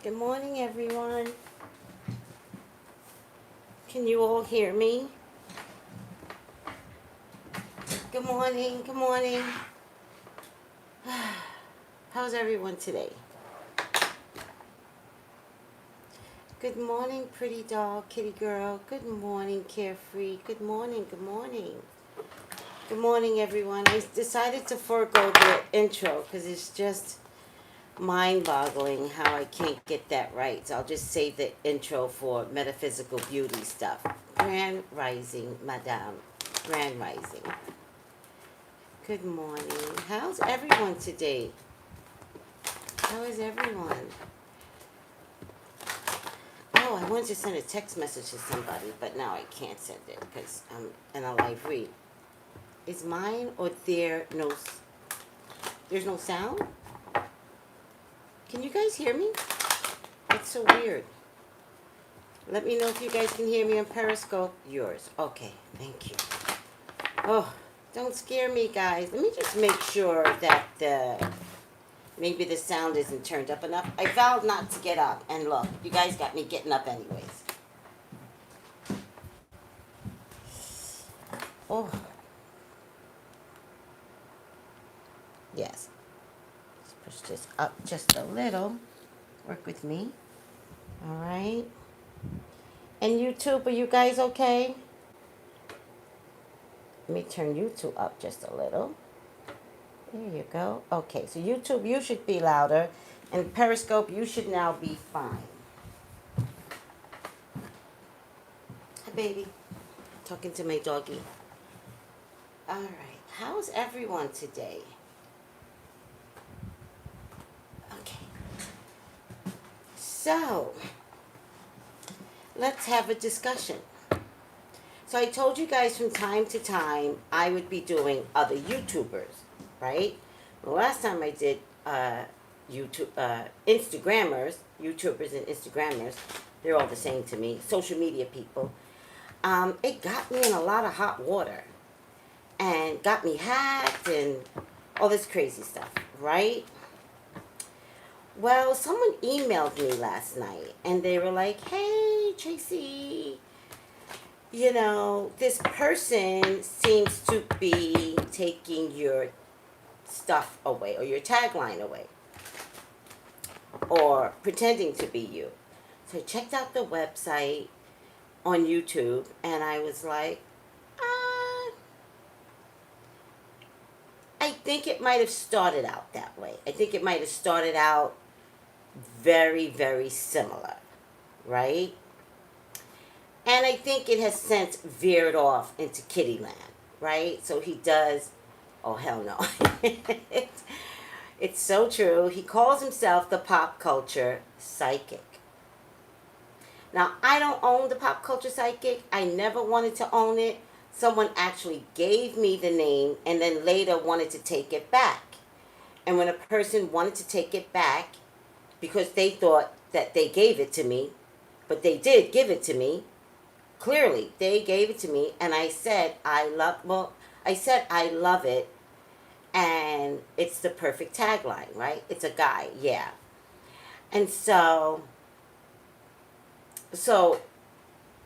Good morning, everyone. Can you all hear me? Good morning, good morning. How's everyone today? Good morning, pretty doll, kitty girl. Good morning, carefree. Good morning, good morning. Good morning, everyone. I decided to forego the intro because it's just mind-boggling how I can't get that right. So I'll just save the intro for metaphysical beauty stuff. Grand Rising, Madame. Grand Rising. Good morning. How's everyone today? How is everyone? Oh, I wanted to send a text message to somebody, but now I can't send it because I'm in a live read. Is mine or there's no sound? Can you guys hear me? It's so weird. Let me know if you guys can hear me on Periscope. Yours. Okay, thank you. Oh, don't scare me, guys. Let me just make sure that maybe the sound isn't turned up enough. I vowed not to get up, and look, you guys got me getting up anyways. Oh. Yes. Let's push this up just a little. Work with me. All right. And YouTube, are you guys okay? Let me turn YouTube up just a little. There you go. Okay, so YouTube, you should be louder. And Periscope, you should now be fine. Hi, baby. Talking to my doggy. All right. How's everyone today? Okay. So, let's have a discussion. So I told you guys from time to time I would be doing other YouTubers, right? The last time I did YouTube Instagrammers, YouTubers and Instagrammers, they're all the same to me, social media people. It got me in a lot of hot water and got me hacked and all this crazy stuff, right? Well, someone emailed me last night and they were like, "Hey, Tracy, you know, this person seems to be taking your stuff away or your tagline away or pretending to be you." So I checked out the website on YouTube and I was like, I think it might have started out that way. I think it might have started out very, very similar, right? And I think it has since veered off into Kittyland, right? So he does, oh hell no. It's so true. He calls himself the pop culture psychic. Now, I don't own the pop culture psychic. I never wanted to own it. Someone actually gave me the name and then later wanted to take it back. And when a person wanted to take it back because they thought that they gave it to me, but they did give it to me, clearly, they gave it to me, and I said, I love it, and it's the perfect tagline, right? It's a guy, yeah. And so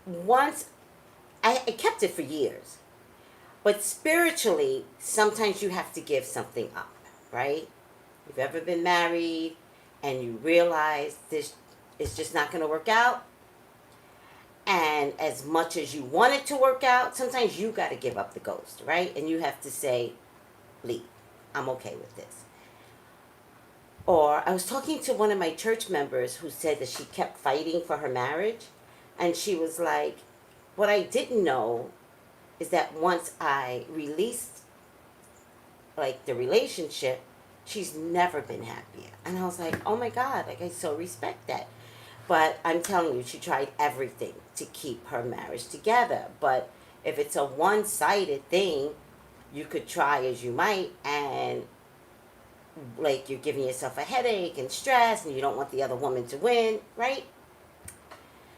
once, I kept it for years, but spiritually, sometimes you have to give something up, right? You've ever been married, and you realize this is just not going to work out, and as much as you want it to work out, sometimes you got to give up the ghost, right? And you have to say, leave. I'm okay with this. Or I was talking to one of my church members who said that she kept fighting for her marriage. And she was like, what I didn't know is that once I released, like, the relationship, she's never been happier. And I was like, oh my God, like, I so respect that. But I'm telling you, she tried everything to keep her marriage together. But if it's a one-sided thing, you could try as you might, and like you're giving yourself a headache and stress, and you don't want the other woman to win, right?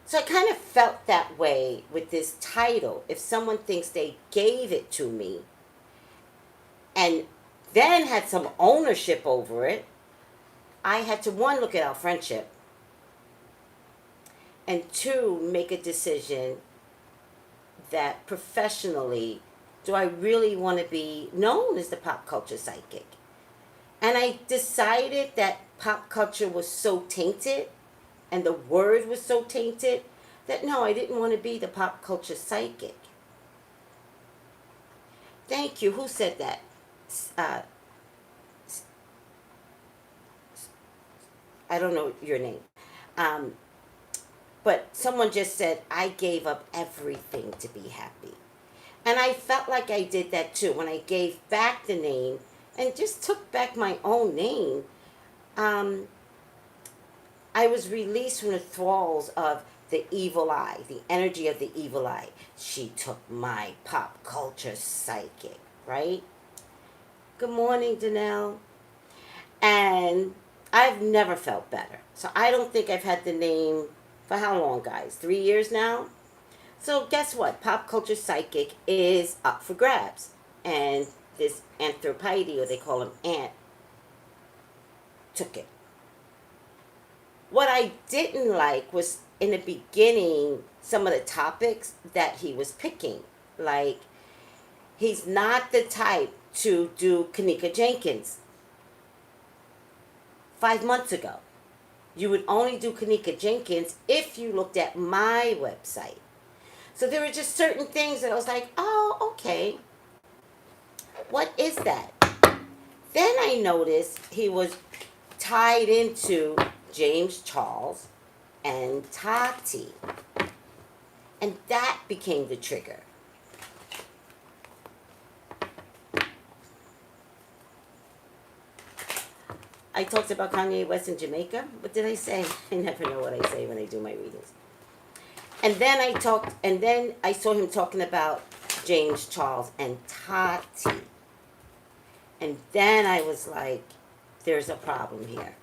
So I kind of felt that way with this title. If someone thinks they gave it to me and then had some ownership over it, I had to, one, look at our friendship. And two, make a decision that professionally, do I really want to be known as the pop culture psychic? And I decided that pop culture was so tainted and the word was so tainted that no, I didn't want to be the pop culture psychic. Thank you. Who said that? Uh, I don't know your name. Um, but someone just said, I gave up everything to be happy. And I felt like I did that too. When I gave back the name and just took back my own name, um, I was released from the thralls of the evil eye, the energy of the evil eye. She took my pop culture psychic, right? Good morning, Danelle. And I've never felt better. So I don't think I've had the name for how long, guys? 3 years now? So guess what? Pop culture psychic is up for grabs. And this Antphrodite, or they call him Ant, took it. What I didn't like was in the beginning some of the topics that he was picking. Like, he's not the type to do Kanika Jenkins. 5 months ago, you would only do Kanika Jenkins if you looked at my website. So there were just certain things that I was like, oh, okay. What is that? Then I noticed he was tied into James Charles and Tati. And that became the trigger. I talked about Kanye West in Jamaica. What did I say? I never know what I say when I do my readings. And then I saw him talking about James Charles and Tati. And then I was like, there's a problem here.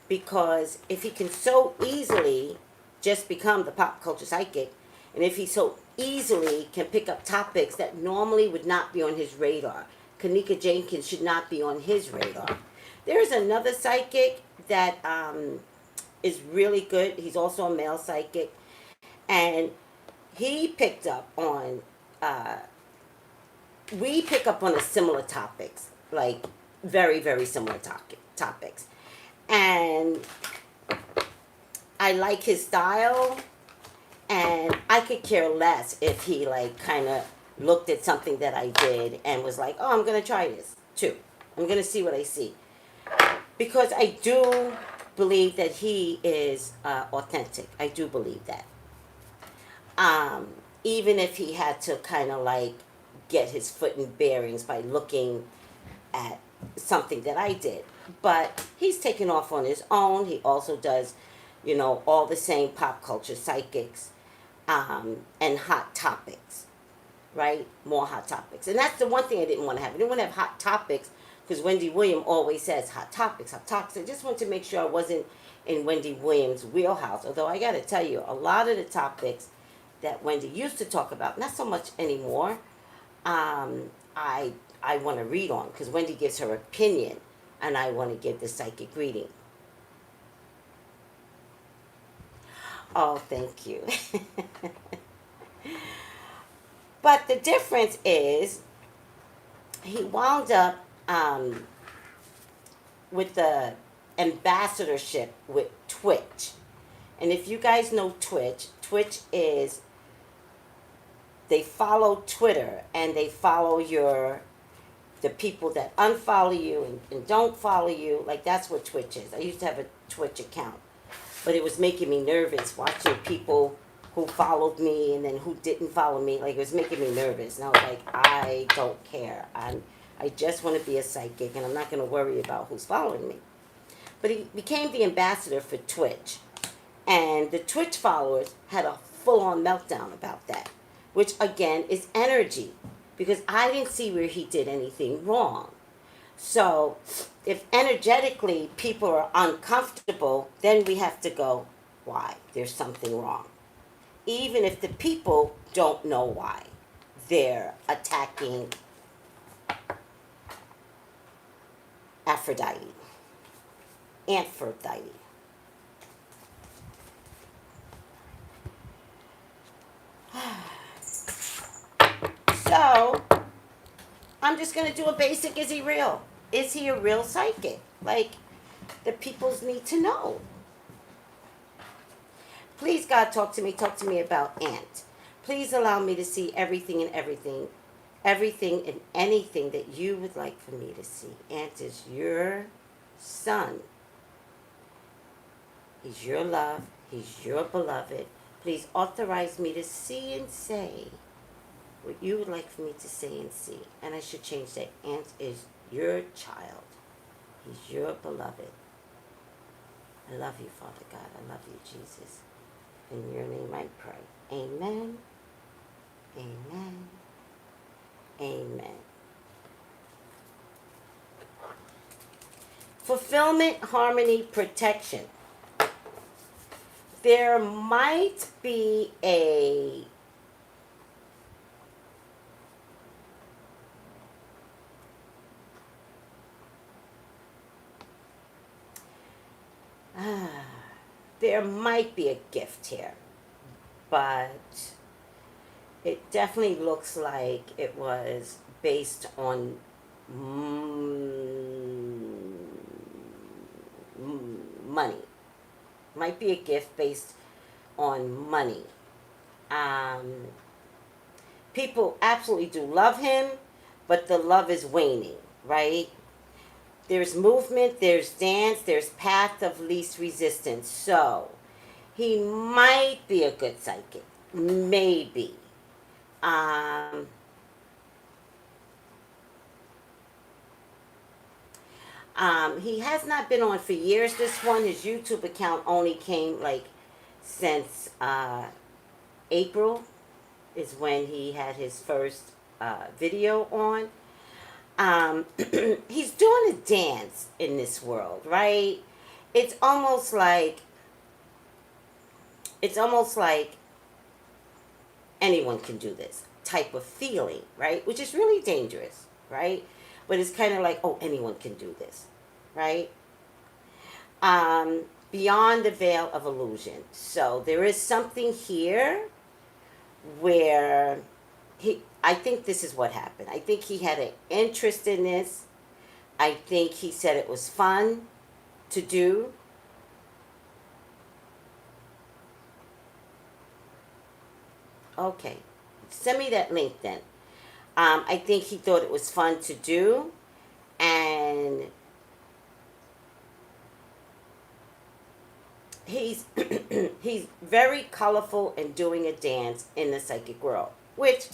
Because if he can so easily just become the pop culture psychic, and if he so easily can pick up topics that normally would not be on his radar, Kanika Jenkins should not be on his radar. There's another psychic that is really good. He's also a male psychic. And he picked up on, we pick up on the similar topics, like very, very similar topics. And I like his style, and I could care less if he like kind of looked at something that I did and was like, oh, I'm going to try this too. I'm going to see what I see. Because I do believe that he is authentic. I do believe that. Even if he had to kind of like get his foot in bearings by looking at something that I did. But he's taken off on his own. He also does, all the same pop culture psychics and hot topics, right? More hot topics. And that's the one thing I didn't want to have. I didn't want to have hot topics because Wendy Williams always says hot topics, hot topics. I just wanted to make sure I wasn't in Wendy Williams' wheelhouse. Although I got to tell you, a lot of the topics that Wendy used to talk about, not so much anymore, I want to read on because Wendy gives her opinion and I want to give the psychic reading. Oh, thank you. But the difference is he wound up with the ambassadorship with Twitch. And if you guys know Twitch is, they follow Twitter and they follow the people that unfollow you and don't follow you. Like, that's what Twitch is. I used to have a Twitch account, but it was making me nervous watching people who followed me and then who didn't follow me. Like, it was making me nervous. And I was like, I don't care. I just want to be a psychic and I'm not going to worry about who's following me. But he became the ambassador for Twitch. And the Twitch followers had a full-on meltdown about that, which again is energy, because I didn't see where he did anything wrong. So if energetically people are uncomfortable, then we have to go, why? There's something wrong. Even if the people don't know why they're attacking Antphrodite. So, I'm just going to do a basic, is he real? Is he a real psychic? Like, the peoples need to know. Please, God, talk to me about Ant. Please allow me to see everything and anything that you would like for me to see. Ant is your son. He's your love. He's your beloved. Please authorize me to see and say what you would like for me to say and see. And I should change that. Ant is your child. He's your beloved. I love you, Father God. I love you, Jesus. In your name I pray. Amen. Amen. Amen. Fulfillment, harmony, protection. There might be a there might be a gift here, but it definitely looks like it was based on money. Might be a gift based on money. People absolutely do love him, but the love is waning, right? There's movement, there's dance, there's path of least resistance. So, he might be a good psychic. Maybe. He has not been on for years, this one. His YouTube account only came, like, since April is when he had his first video on. He's doing a dance in this world, right? It's almost like anyone can do this type of feeling, right? Which is really dangerous, right? But it's kind of like, oh, anyone can do this, right? Beyond the veil of illusion. So there is something here where I think this is what happened. I think he had an interest in this. I think he said it was fun to do. Okay. Send me that link then. I think he thought it was fun to do. And he's he's very colorful and doing a dance in the psychic world, which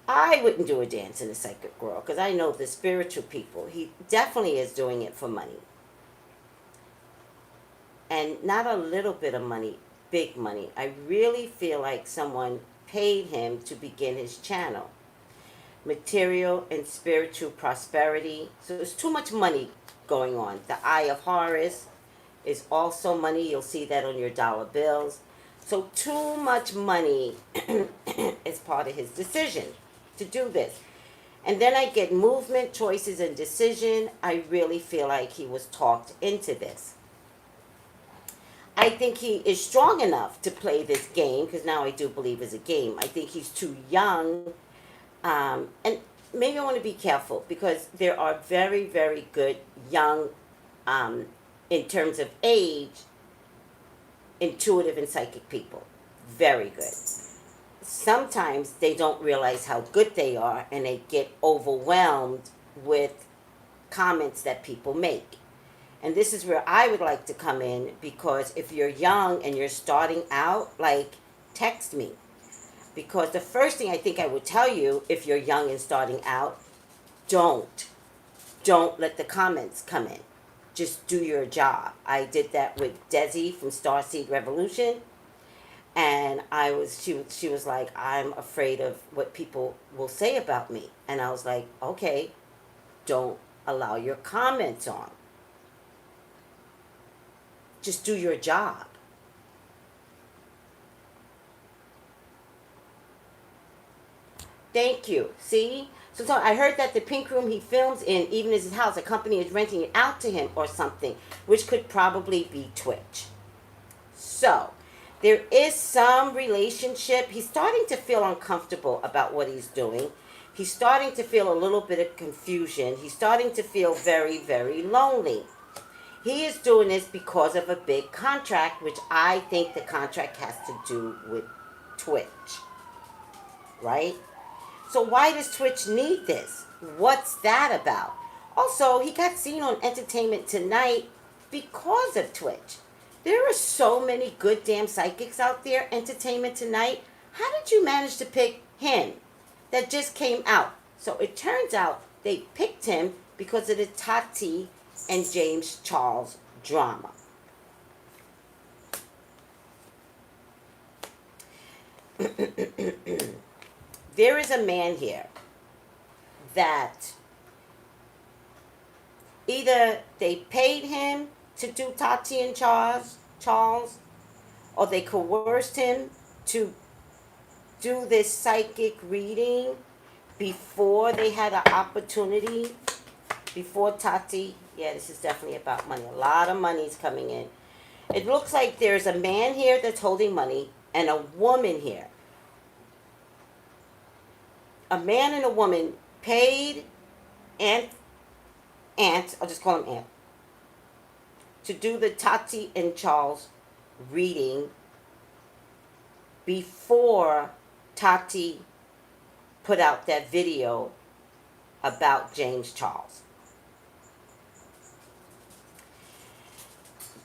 I wouldn't do a dance in the psychic world because I know the spiritual people. He definitely is doing it for money. And not a little bit of money, big money. I really feel like someone paid him to begin his channel. Material and spiritual prosperity. So there's too much money going on. The Eye of Horus is also money. You'll see that on your dollar bills. So too much money is part of his decision to do this. And then I get movement, choices, and decision. I really feel like he was talked into this. I think he is strong enough to play this game, because now I do believe it's a game. I think he's too young. And maybe I want to be careful, because there are very, very good young, in terms of age, intuitive and psychic people. Very good. Sometimes they don't realize how good they are, and they get overwhelmed with comments that people make. And this is where I would like to come in, because if you're young and you're starting out, like, text me. Because the first thing I think I would tell you, if you're young and starting out, don't let the comments come in. Just do your job. I did that with Desi from Starseed Revolution. And she was like, I'm afraid of what people will say about me. And I was like, okay, don't allow your comments on. Just do your job. Thank you. See? So I heard that the pink room he films in, even is his house, a company is renting it out to him or something, which could probably be Twitch. So, There is some relationship. He's starting to feel uncomfortable about what he's doing. He's starting to feel a little bit of confusion. He's starting to feel very, very lonely. He is doing this because of a big contract, which I think the contract has to do with Twitch, right? So why does Twitch need this? What's that about? Also, he got seen on Entertainment Tonight because of Twitch. There are so many good damn psychics out there, Entertainment Tonight. How did you manage to pick him that just came out? So it turns out they picked him because of the Tati and James Charles drama. There is a man here that either they paid him to do Tati and Charles, or they coerced him to do this psychic reading before they had an opportunity, before Tati. Yeah, this is definitely about money. A lot of money is coming in. It looks like there's a man here that's holding money and a woman here. A man and a woman paid Aunt, I'll just call him Aunt, to do the Tati and Charles reading before Tati put out that video about James Charles.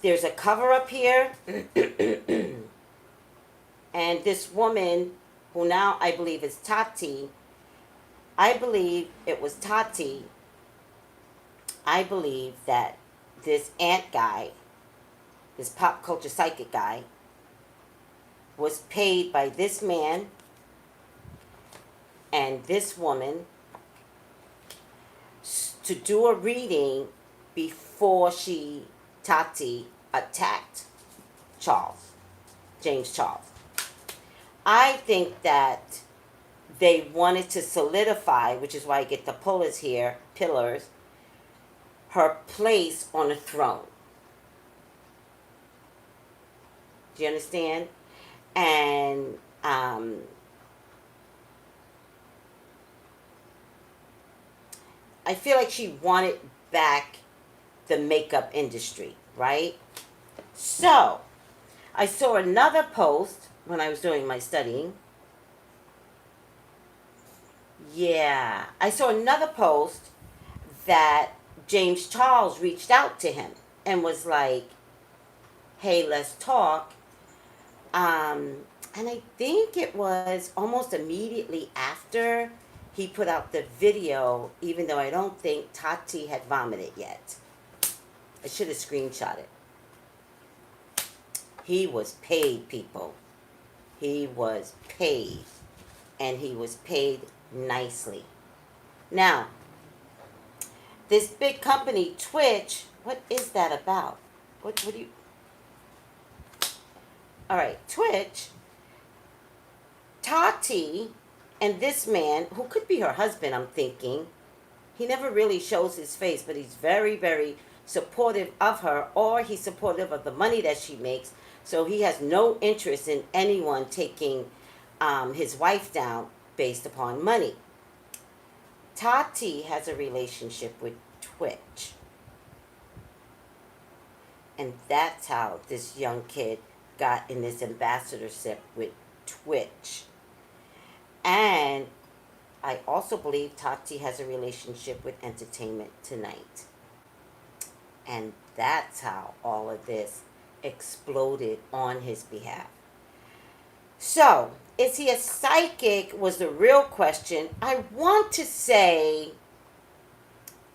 There's a cover up here. And this woman, who now I believe is Tati, I believe it was Tati. I believe that this Ant guy, this pop culture psychic guy, was paid by this man and this woman to do a reading before Tati, attacked James Charles. I think that they wanted to solidify, which is why I get the pillars, her place on the throne. Do you understand? And I feel like she wanted back the makeup industry, right? So, I saw another post when I was doing my studying. Yeah, I saw another post that James Charles reached out to him and was like, hey, let's talk. And I think it was almost immediately after he put out the video, even though I don't think Tati had vomited yet. I should have screenshot it. He was paid, people. He was paid. And he was paid nicely. Now, this big company, Twitch, what is that about? What do you... Alright, Twitch, Tati, and this man, who could be her husband, I'm thinking. He never really shows his face, but he's very, very supportive of her, or he's supportive of the money that she makes. So he has no interest in anyone taking his wife down based upon money. Tati has a relationship with Twitch. And that's how this young kid got in this ambassadorship with Twitch. And I also believe Tati has a relationship with Entertainment Tonight. And that's how all of this exploded on his behalf. So, is he a psychic was the real question. I want to say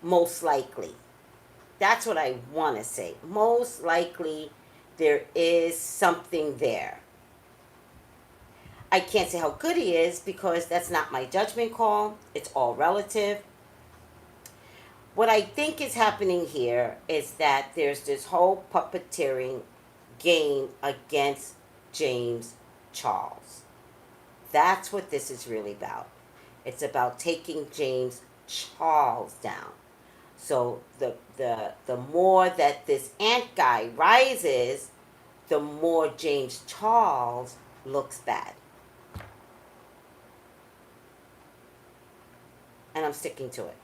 most likely. That's what I want to say. Most likely there is something there. I can't say how good he is because that's not my judgment call. It's all relative. What I think is happening here is that there's this whole puppeteering game against James Charles. That's what this is really about. It's about taking James Charles down. So the more that this Ant guy rises, the more James Charles looks bad. And I'm sticking to it.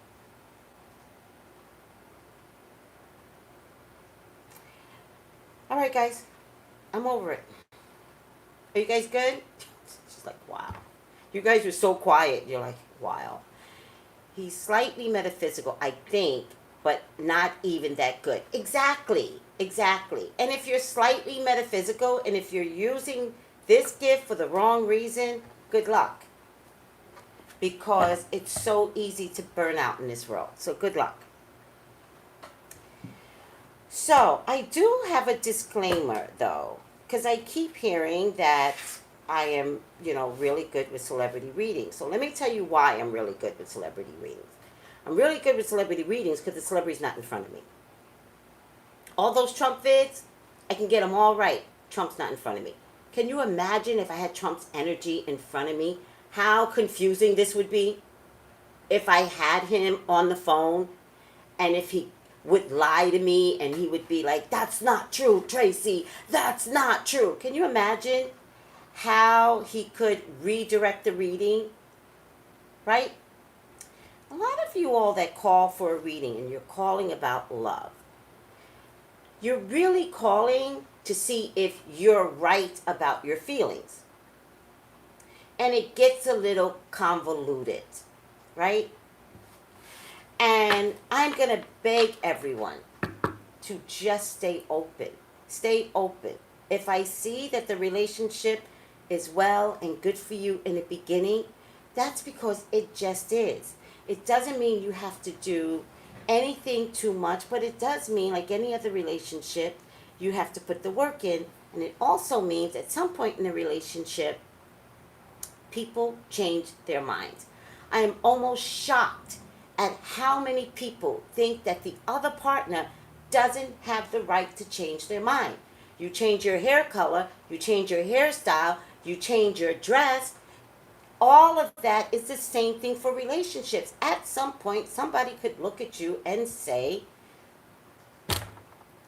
All right, guys. I'm over it. Are you guys good? She's like, wow. You guys were so quiet. You're like, wow. He's slightly metaphysical, I think, but not even that good. Exactly. Exactly. And if you're slightly metaphysical and if you're using this gift for the wrong reason, good luck. Because it's so easy to burn out in this world. So good luck. So I do have a disclaimer, though, because I keep hearing that I am, really good with celebrity readings. So let me tell you why I'm really good with celebrity readings. I'm really good with celebrity readings because the celebrity's not in front of me. All those Trump vids, I can get them all right. Trump's not in front of me. Can you imagine if I had Trump's energy in front of me? How confusing this would be if I had him on the phone and if he would lie to me and he would be like, that's not true, Tracy. That's not true. Can you imagine how he could redirect the reading? Right? A lot of you all that call for a reading and you're calling about love, you're really calling to see if you're right about your feelings. And it gets a little convoluted, right? And I'm going to beg everyone to just stay open. Stay open. If I see that the relationship is well and good for you in the beginning, that's because it just is. It doesn't mean you have to do anything too much, but it does mean, like any other relationship, you have to put the work in. And it also means at some point in the relationship, people change their minds. I am almost shocked at how many people think that the other partner doesn't have the right to change their mind. You change your hair color, you change your hairstyle, you change your dress. All of that is the same thing for relationships. At some point, somebody could look at you and say,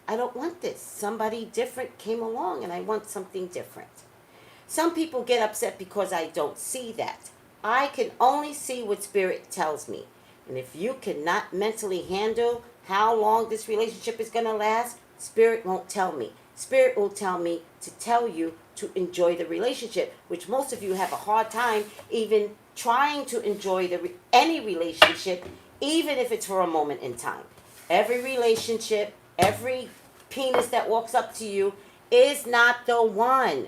I don't want this. Somebody different came along and I want something different. Some people get upset because I don't see that. I can only see what Spirit tells me. And if you cannot mentally handle how long this relationship is going to last, Spirit won't tell me. Spirit will tell me to tell you to enjoy the relationship, which most of you have a hard time even trying to enjoy any relationship, even if it's for a moment in time. Every relationship, every penis that walks up to you is not the one.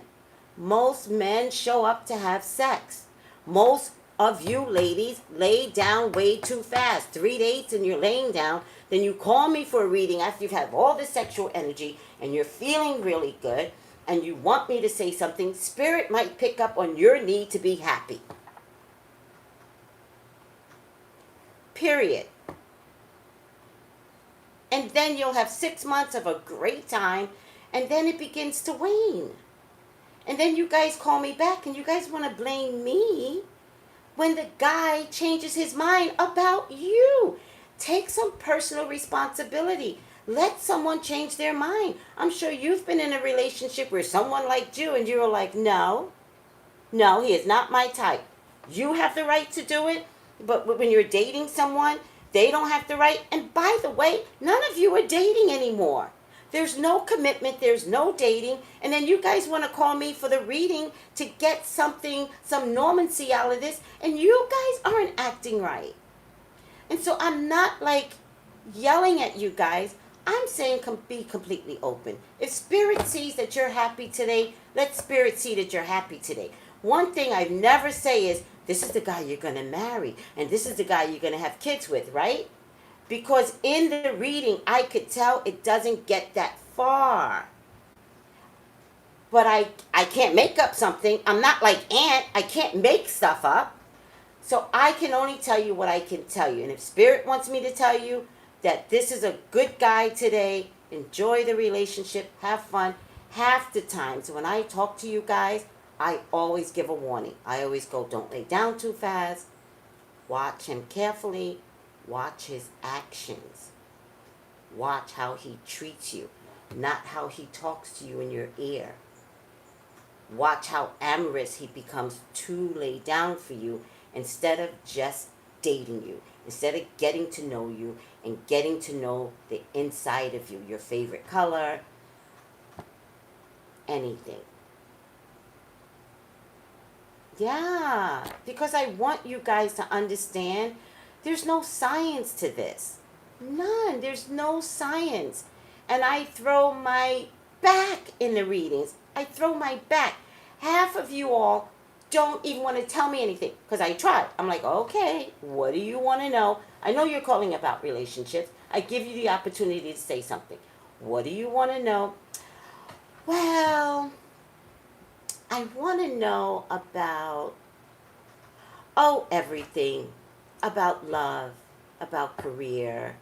Most men show up to have sex. Most of you ladies lay down way too fast. 3 dates and you're laying down. Then you call me for a reading after you've had all this sexual energy and you're feeling really good and you want me to say something. Spirit might pick up on your need to be happy. Period. And then you'll have 6 months of a great time and then it begins to wane. And then you guys call me back and you guys want to blame me when the guy changes his mind about you. Take some personal responsibility. Let someone change their mind. I'm sure you've been in a relationship where someone liked you and you were like, no, he is not my type. You have the right to do it, but when you're dating someone, they don't have the right. And by the way, none of you are dating anymore. There's no commitment, there's no dating, and then you guys want to call me for the reading to get something, some normancy out of this, and you guys aren't acting right. And so I'm not like yelling at you guys. I'm saying be completely open. If Spirit sees that you're happy today, let Spirit see that you're happy today. One thing I never say is, this is the guy you're going to marry, and this is the guy you're going to have kids with, right? Because in the reading, I could tell it doesn't get that far. But I can't make up something. I'm not like Ant. I can't make stuff up. So I can only tell you what I can tell you. And if Spirit wants me to tell you that this is a good guy today, enjoy the relationship, have fun. Half the times when I talk to you guys, I always give a warning. I always go, don't lay down too fast. Watch him carefully. Watch his actions. Watch how he treats you. not how he talks to you in your ear. Watch how amorous he becomes to lay down for you instead of just dating you, instead of getting to know you and getting to know the inside of you, your favorite color, anything. Yeah, because I want you guys to understand there's no science to this. None. There's no science. And I throw my back in the readings. I throw my back. Half of you all don't even want to tell me anything because I tried. I'm like, okay, what do you want to know? I know you're calling about relationships. I give you the opportunity to say something. What do you want to know? Well, I want to know about, everything. About love, about career,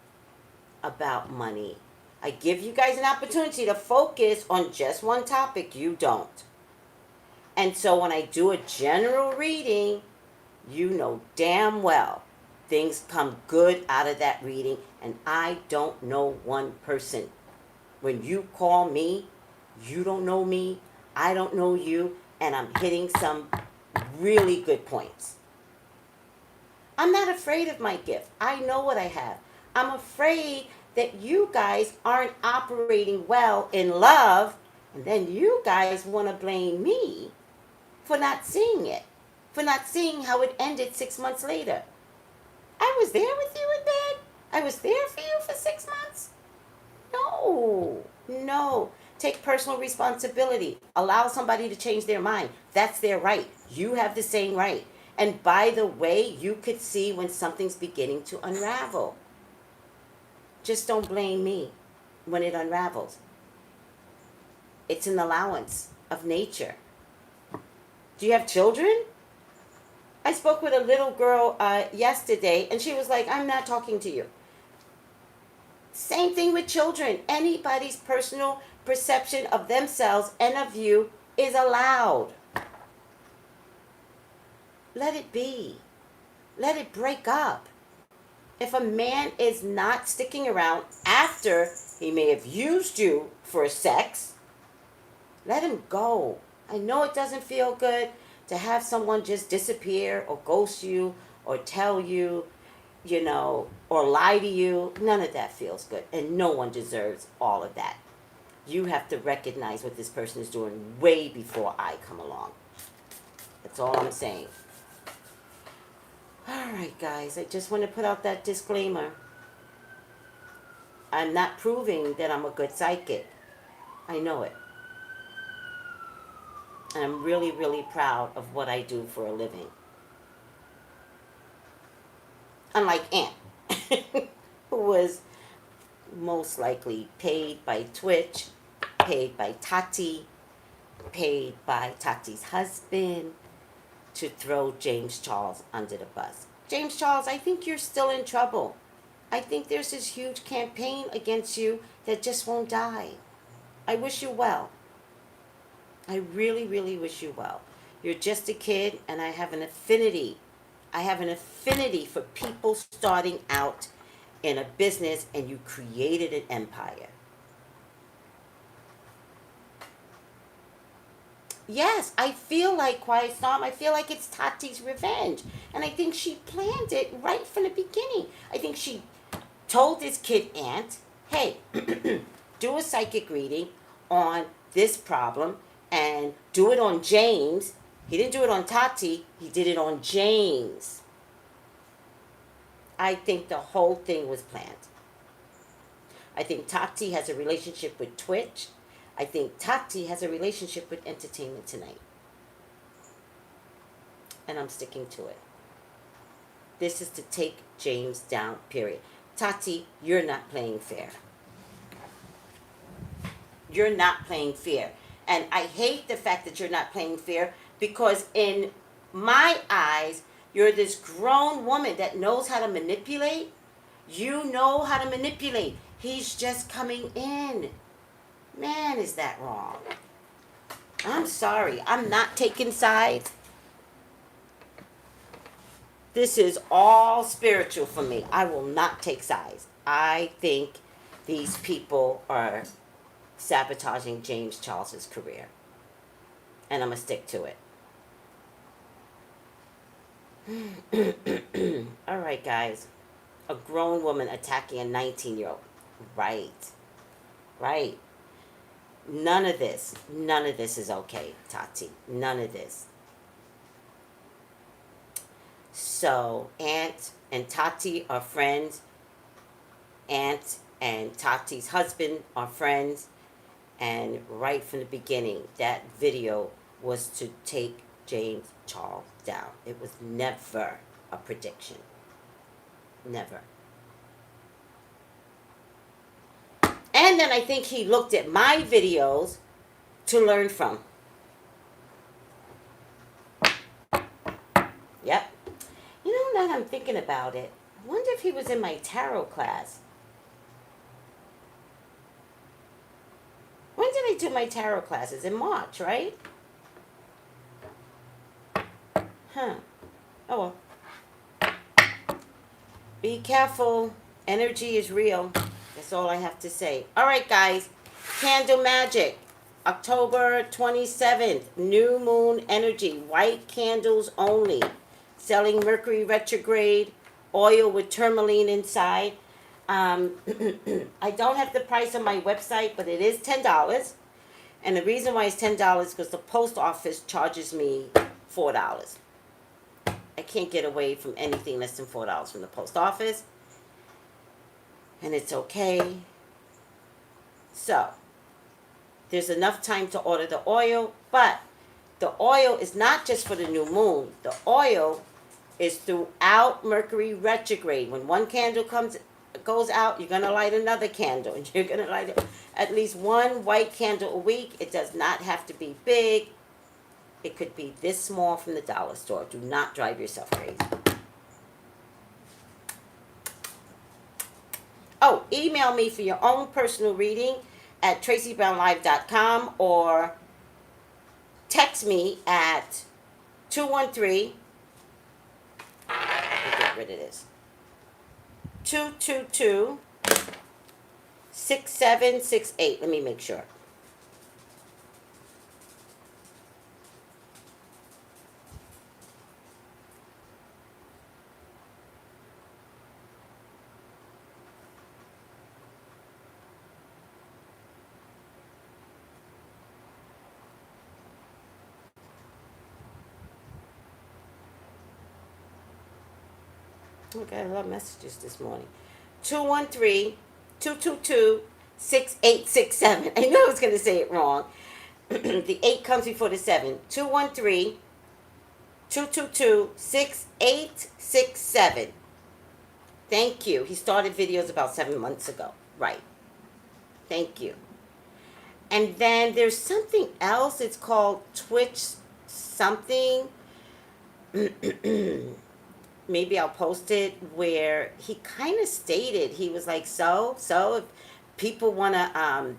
about money. I give you guys an opportunity to focus on just one topic. You don't. And so when I do a general reading, you know damn well things come good out of that reading, and I don't know one person. When you call me, you don't know me, I don't know you, and I'm hitting some really good points. I'm not afraid of my gift. I know what I have. I'm afraid that you guys aren't operating well in love, and then you guys want to blame me for not seeing it, for not seeing how it ended 6 months later. I was there with you in bed. I was there for you for 6 months. No. Take personal responsibility. Allow somebody to change their mind. That's their right. You have the same right. And by the way, you could see when something's beginning to unravel. Just don't blame me when it unravels. It's an allowance of nature. Do you have children? I spoke with a little girl yesterday, and she was like, I'm not talking to you. Same thing with children. Anybody's personal perception of themselves and of you is allowed. Let it be. Let it break up. If a man is not sticking around after he may have used you for sex, let him go. I know it doesn't feel good to have someone just disappear or ghost you or tell you, or lie to you. None of that feels good. And no one deserves all of that. You have to recognize what this person is doing way before I come along. That's all I'm saying. All right, guys, I just want to put out that disclaimer. I'm not proving that I'm a good psychic. I know it. And I'm really, really proud of what I do for a living. Unlike Ant, who was most likely paid by Twitch, paid by Tati, paid by Tati's husband to throw James Charles under the bus. James Charles, I think you're still in trouble. I think there's this huge campaign against you that just won't die. I wish you well. I really, really wish you well. You're just a kid, and I have an affinity. I have an affinity for people starting out in a business and you created an empire. Yes, I feel like Quiet Storm. I feel like it's Tati's revenge. And I think she planned it right from the beginning. I think she told this kid, Ant, hey, do a psychic reading on this problem and do it on James. He didn't do it on Tati. He did it on James. I think the whole thing was planned. I think Tati has a relationship with Twitch. I think Tati has a relationship with Entertainment Tonight. And I'm sticking to it. This is to take James down, period. Tati, you're not playing fair. You're not playing fair. And I hate the fact that you're not playing fair because in my eyes, you're this grown woman that knows how to manipulate. You know how to manipulate. He's just coming in. Man, is that wrong? I'm sorry. I'm not taking sides. This is all spiritual for me. I will not take sides. I think these people are sabotaging James Charles's career. And I'm going to stick to it. All right, guys. A grown woman attacking a 19-year-old. Right. Right. None of this is okay, Tati. None of this. So, Aunt and Tati are friends. Aunt and Tati's husband are friends. And right from the beginning, that video was to take James Charles down. It was never a prediction. Never. And then I think he looked at my videos to learn from. Yep. You know, now that I'm thinking about it, I wonder if he was in my tarot class. When did I do my tarot classes? In March, right? Huh. Oh well. Be careful. Energy is real. That's all I have to say. All right, guys. Candle Magic. October 27th. New Moon Energy. White candles only. Selling Mercury retrograde. Oil with tourmaline inside. I don't have the price on my website, but it is $10. And the reason why it's $10 is because the post office charges me $4. I can't get away from anything less than $4 from the post office. And it's okay. So, there's enough time to order the oil, but the oil is not just for the new moon. The oil is throughout Mercury retrograde. When one candle goes out, you're going to light another candle. And you're going to light at least one white candle a week. It does not have to be big. It could be this small from the dollar store. Do not drive yourself crazy. Oh, email me for your own personal reading at Traceybrownlive.com or text me at 213. Let me get rid of this. 222-6768. Let me make sure. Oh, I got a lot of messages this morning. 213-222-6867. I knew I was going to say it wrong. The 8 comes before the 7. 213-222-6867. Thank you. He started videos about 7 months ago. Right. Thank you. And then there's something else. It's called Twitch something. Maybe I'll post it, where he kind of stated, he was like, so if people want to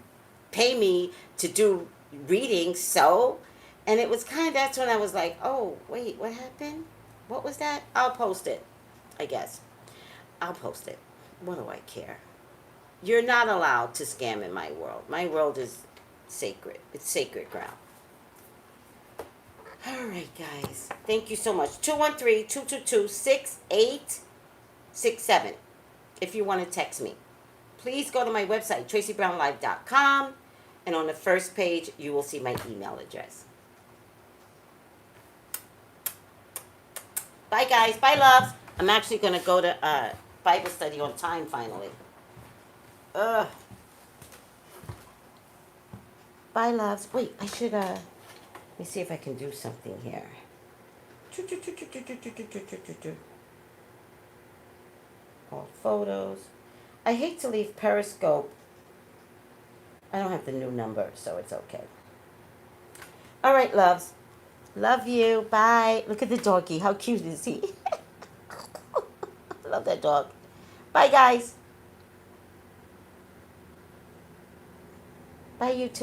pay me to do readings, so, and it was kind of, that's when I was like, oh, wait, what happened? What was that? I'll post it, I guess. I'll post it. What do I care? You're not allowed to scam in my world. My world is sacred. It's sacred ground. All right, guys. Thank you so much. 213-222-6867 if you want to text me. Please go to my website, TraceybrownLive.com, and on the first page, you will see my email address. Bye, guys. Bye, loves. I'm actually going to go to Bible study on time, finally. Bye, loves. Wait, I should, let me see if I can do something here. All photos. I hate to leave Periscope. I don't have the new number, so it's okay. All right, loves. Love you. Bye. Look at the doggy. How cute is he? Love that dog. Bye, guys. Bye, you too.